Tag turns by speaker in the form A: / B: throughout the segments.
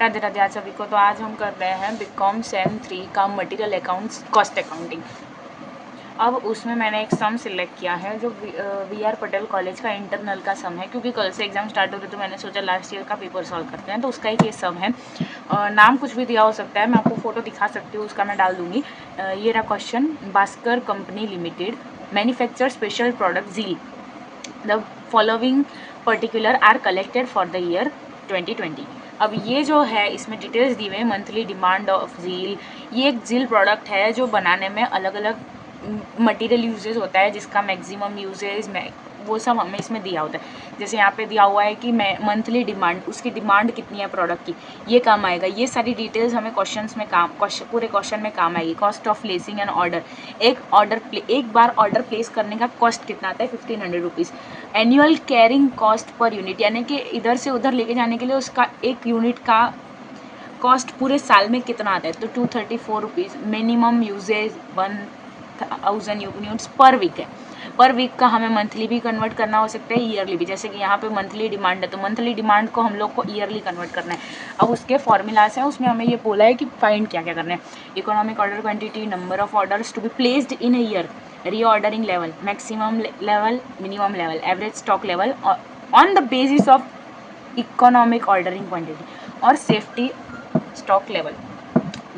A: राधे राधे आप सभी को। तो आज हम कर रहे हैं बीकॉम सेम 3 का मटेरियल अकाउंट्स कॉस्ट अकाउंटिंग। अब उसमें मैंने एक सम सिलेक्ट किया है जो वी आर पटेल कॉलेज का इंटरनल का सम है, क्योंकि कल से एग्जाम स्टार्ट हो रहे तो मैंने सोचा लास्ट ईयर का पेपर सॉल्व करते हैं। तो उसका एक ये सम है, नाम कुछ भी दिया हो सकता है, मैं आपको फोटो दिखा सकती हूँ, उसका मैं डाल दूंगी। ये रहा question. Bhaskar company limited manufacture special product जील। The following particular are collected for the year 2020। अब ये जो है इसमें डिटेल्स दी हुई है। मंथली डिमांड ऑफ जील, ये एक जील प्रोडक्ट है जो बनाने में अलग अलग मटेरियल यूजेज होता है, जिसका मैक्सिमम यूजेज वो सब हमें इसमें दिया होता है। जैसे यहाँ पे दिया हुआ है कि मैं मंथली डिमांड, उसकी डिमांड कितनी है प्रोडक्ट की, ये काम आएगा। ये सारी डिटेल्स हमें क्वेश्चंस में पूरे क्वेश्चन में काम आएगी। Cost of placing an order, एक बार ऑर्डर प्लेस करने का कॉस्ट कितना आता है, 1500 rupees. Annual carrying cost per unit, यानी कि इधर से उधर लेके जाने के लिए उसका एक यूनिट का कॉस्ट पूरे साल में कितना आता है, तो 234 rupees. Minimum usages 1000 units per week है। पर वीक का हमें मंथली भी कन्वर्ट करना हो सकता है, ईयरली भी। जैसे कि यहाँ पे मंथली डिमांड है तो मंथली डिमांड को हम लोग को ईयरली कन्वर्ट करना है। अब उसके फॉर्मूलाज हैं, उसमें हमें ये बोला है कि फाइंड क्या क्या करना है। Economic order quantity, number of orders to be placed in a year, reordering level, maximum level, minimum level, average stock level on the basis of economic ordering quantity और सेफ्टी स्टॉक लेवल।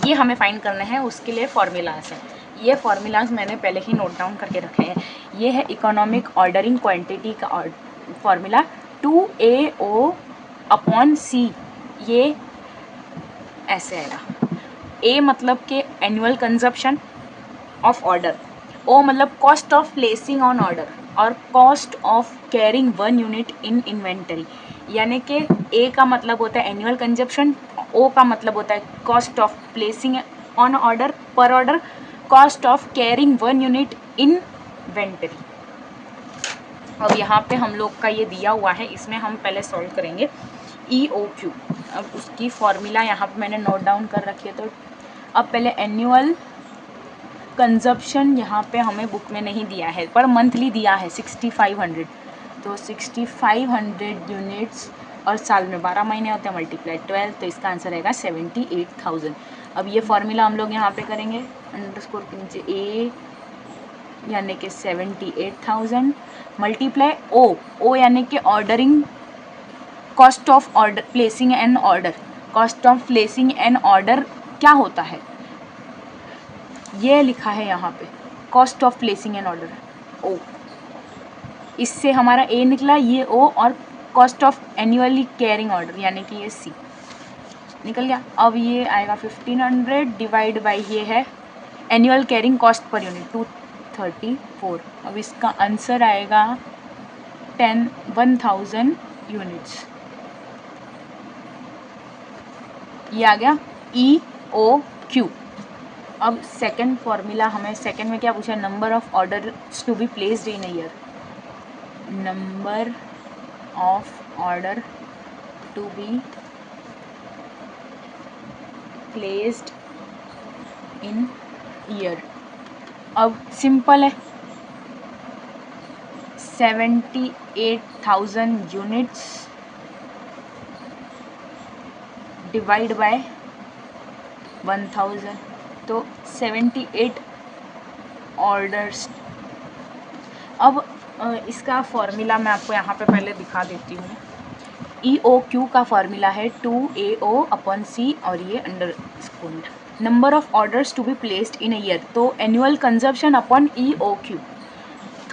A: ये हमें find करना है, उसके लिए formulas हैं। ये formulas मैंने पहले ही नोट डाउन करके रखे हैं। ये है इकोनॉमिक ऑर्डरिंग क्वांटिटी का फॉर्मूला 2AO अपॉन C। ये ऐसे आएगा। A मतलब के annual consumption of order, O मतलब cost of placing on order, और cost of carrying 1 unit in inventory. यानी कि A का मतलब होता है एनुअल कंजप्शन, O का मतलब होता है cost of placing on order per order, cost of carrying 1 unit in inventory. अब यहाँ पे हम लोग का ये दिया हुआ है, इसमें हम पहले सॉल्व करेंगे EOQ। अब उसकी फॉर्मूला यहाँ पे मैंने नोट डाउन कर रखी है। तो अब पहले एनुअल कंजप्शन यहाँ पे हमें बुक में नहीं दिया है, पर मंथली दिया है 6500। तो 6500 यूनिट्स और साल में 12 महीने होते हैं, मल्टीप्लाई 12, तो इसका आंसर आएगा 78,000। अब ये फॉर्मूला हम लोग यहाँ पे करेंगे, अंडरस्कोर के नीचे A यानी कि 78,000 मल्टीप्लाई O यानी कि ordering cost of order, placing an order. Cost of placing an order क्या होता है, ये लिखा है यहाँ पे, cost of placing an order O। इससे हमारा A निकला, ये O, और cost of annually carrying order यानी कि ये C निकल गया। अब ये आएगा 1500 डिवाइड बाई ये है annual carrying cost per unit 234। अब इसका आंसर आएगा 1000 यूनिट्स। ये आ गया EOQ। अब सेकंड फॉर्मूला हमें, सेकंड में क्या पूछा, number of order to be placed in a year. Number of order to be placed in year. अब सिंपल है, 78,000 यूनिट्स डिवाइड बाय 1000, तो 78 ऑर्डर्स। अब इसका फॉर्मूला मैं आपको यहाँ पे पहले दिखा देती हूँ। EOQ का फॉर्मूला है 2AO अपॉन C, और ये underscore number of orders to be placed in a year, तो annual consumption upon EOQ।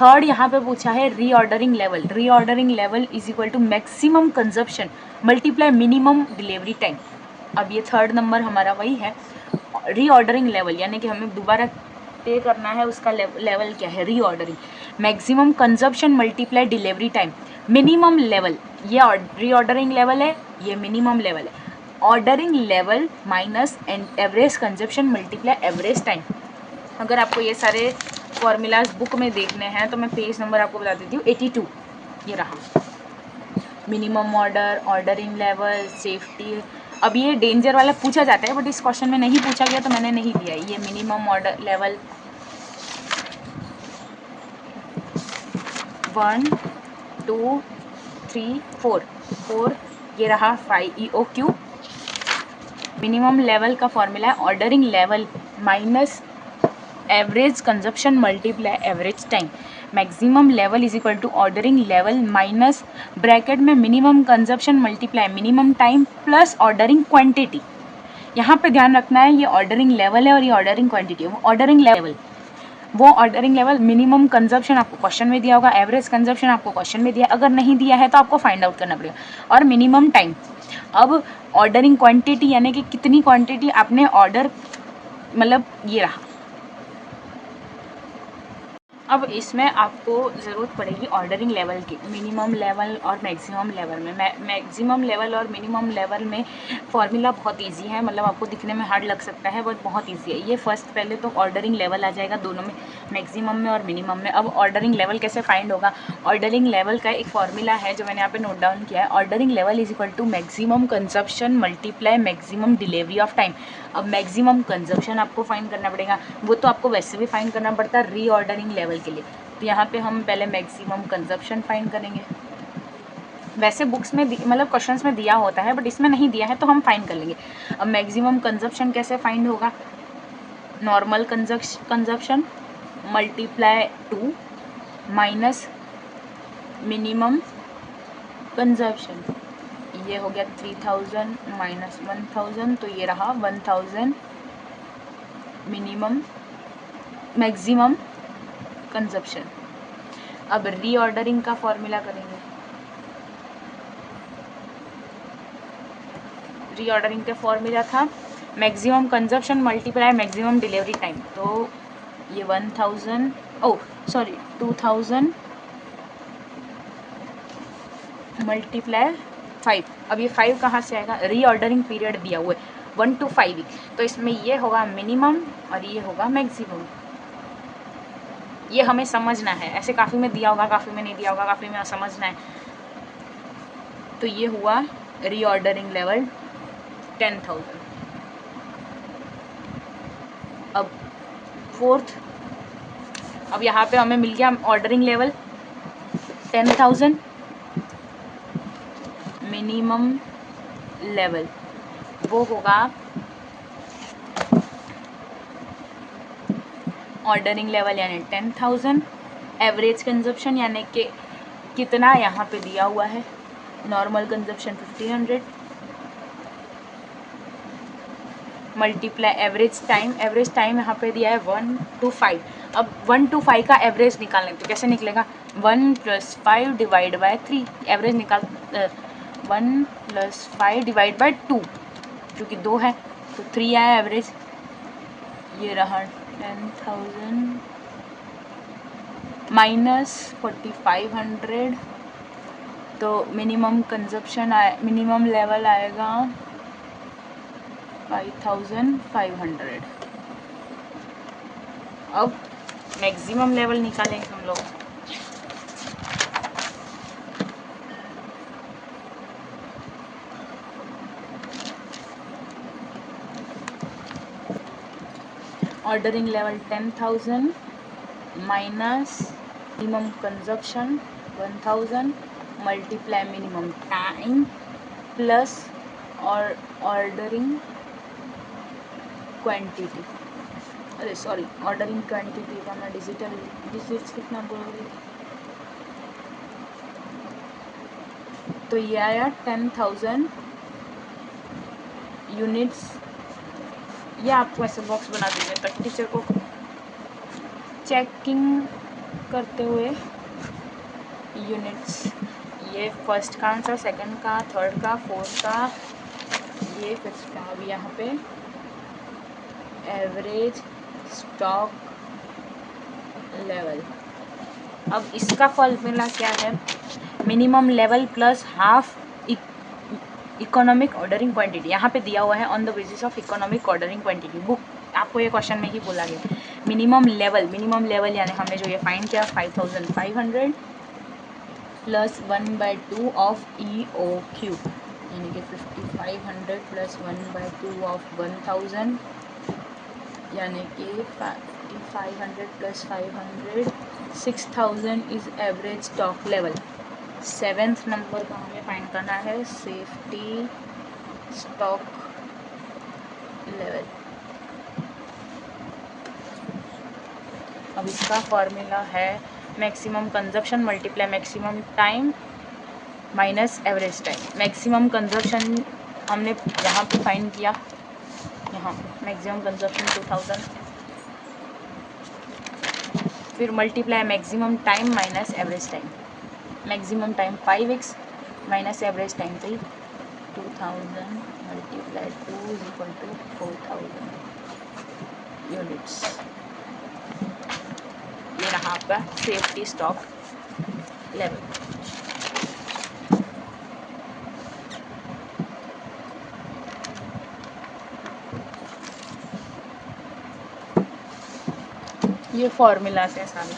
A: Third यहाँ पे पूछा है reordering level. Reordering level is equal to maximum consumption multiply minimum delivery time. अब ये third number हमारा वही है, रीऑर्डरिंग लेवल यानी कि हमें दोबारा पे करना है, उसका लेवल क्या है, reordering. Maximum consumption multiply delivery time, minimum level, ये रीऑर्डरिंग लेवल है, ये मिनिमम लेवल है। Ordering level minus average consumption multiply average time. अगर आपको ये सारे फॉर्मूलाज बुक में देखने हैं तो मैं पेज नंबर आपको बता देती हूँ, 82 ये रहा। Minimum order, ordering level, safety. अब ये डेंजर वाला पूछा जाता है, बट इस क्वेश्चन में नहीं पूछा गया तो मैंने नहीं दिया। ये मिनिमम ऑर्डर लेवल 1 2 3 4, ये रहा 5 EOQ। मिनिमम लेवल का फॉर्मूला है ordering level minus average consumption multiply average time. Maximum level is equal to ordering level minus bracket में minimum consumption multiply minimum time plus ordering quantity. यहाँ पे ध्यान रखना है, ये ऑर्डरिंग लेवल है और ये ऑर्डरिंग क्वांटिटी है। वो ऑर्डरिंग लेवल मिनिमम कंजप्शन आपको क्वेश्चन में दिया होगा, एवरेज कंजप्शन आपको क्वेश्चन में दिया, अगर नहीं दिया है तो आपको फाइंड आउट करना पड़ेगा, और मिनिमम टाइम। अब ऑर्डरिंग क्वांटिटी यानी कि कितनी क्वांटिटी आपने ऑर्डर, मतलब ये रहा। अब इसमें आपको ज़रूरत पड़ेगी ऑर्डरिंग लेवल की, मिनिमम लेवल और मैक्सिमम लेवल में। मैक्सिमम लेवल और मिनिमम लेवल में फॉर्मूला बहुत इजी है, मतलब आपको दिखने में हार्ड लग सकता है बट बहुत इजी है ये। फर्स्ट पहले तो ऑर्डरिंग लेवल आ जाएगा दोनों में, मैक्सिमम में और मिनिमम में। अब ऑर्डरिंग लेवल कैसे फाइंड होगा? ऑर्डरिंग लेवल का एक फॉर्मूला है जो मैंने यहाँ पे नोट डाउन किया है। Ordering level is equal to maximum consumption multiply maximum delivery of time. अब मैक्सिमम कंजप्शन आपको फाइंड करना पड़ेगा, वो तो आपको वैसे भी फाइंड करना पड़ता है रीऑर्डरिंग लेवल के लिए। तो यहाँ पे हम पहले मैक्सिमम कंजप्शन फाइंड करेंगे। वैसे बुक्स में मतलब क्वेश्चंस में दिया होता है बट इसमें नहीं दिया है तो हम फाइंड कर लेंगे। अब मैक्सिमम कंजप्शन कैसे फाइंड होगा? Normal consumption multiply 2 minus minimum consumption. ये हो गया 3000 माइनस 1000, तो ये रहा 1000 मिनिमम मैक्सिमम कंजप्शन। अब रीऑर्डरिंग का फॉर्मूला करेंगे। रीऑर्डरिंग का फॉर्मूला था maximum consumption multiply maximum delivery time. तो ये 2000 मल्टीप्लाई 5। अब ये 5 कहाँ से आएगा? रीऑर्डरिंग पीरियड दिया हुआ है 1 to 5 वीक, तो इसमें ये होगा मिनिमम और ये होगा मैक्सिमम। ये हमें समझना है, ऐसे काफ़ी में दिया होगा, काफ़ी में नहीं दिया होगा, काफ़ी में समझना है। तो ये हुआ रीऑर्डरिंग लेवल 10,000। अब फोर्थ, अब यहाँ पे हमें मिल गया ऑर्डरिंग लेवल 10,000 मिनिमम लेवल, वो होगा ऑर्डरिंग लेवल यानी 10,000। एवरेज कंजप्शन यानी कि कितना यहाँ पे दिया हुआ है, normal consumption 1500 multiply average time यहाँ पे दिया है 1 to 5। अब 1 to 5 का एवरेज निकालना है तो कैसे निकलेगा? 1 + 5 डिवाइड बाय 3। एवरेज निकाल 1 + 5 डिवाइड बाय 2, क्योंकि 2 है तो 3 आया एवरेज। ये रहा 10,000 माइनस 4500, तो मिनिमम कंजप्शन मिनिमम लेवल आएगा 5500। अब मैक्सिमम लेवल निकालेंगे हम लोग। Ordering level 10,000 minus minimum consumption 1000 multiply minimum time plus और ऑर्डरिंग क्वांटिटी, अरे सॉरी ऑर्डरिंग क्वांटिटी का मैं डिजिट्स कितना बोलोगे? तो ये आया 10,000 यूनिट्स। ये आपको ऐसे बॉक्स बना देंगे ताकि टीचर को चेकिंग करते हुए यूनिट्स, ये फर्स्ट का आंसर, सेकंड का, थर्ड का, फोर्थ का, ये फिफ्थ का। अब यहाँ पे एवरेज स्टॉक लेवल। अब इसका फॉर्मूला क्या है? Minimum level plus half economic ordering quantity. यहाँ पे दिया हुआ है on the basis of economic ordering quantity. Book आपको ये क्वेश्चन में ही बोला गया। मिनिमम लेवल यानी हमने जो ये फाइंड किया 5500 प्लस 1/2 ऑफ EOQ, यानी कि 5500 प्लस 1/2 ऑफ 1000, यानी कि 5500 plus 500 6000 is average stock level. 7th number का हमें फाइंड करना है सेफ्टी स्टॉक लेवल। अब इसका फॉर्मूला है maximum consumption multiply maximum time minus average time. Maximum consumption हमने यहाँ पे फाइंड किया, यहाँ मैक्सिमम कंजप्शन 2000, फिर multiply maximum time minus average time. Maximum time 5x minus average time 3, 2000 multiply 2 is equal to 4000 units. ये रहा आपका सेफ्टी स्टॉक लेवल। ये फॉर्मूला से सारा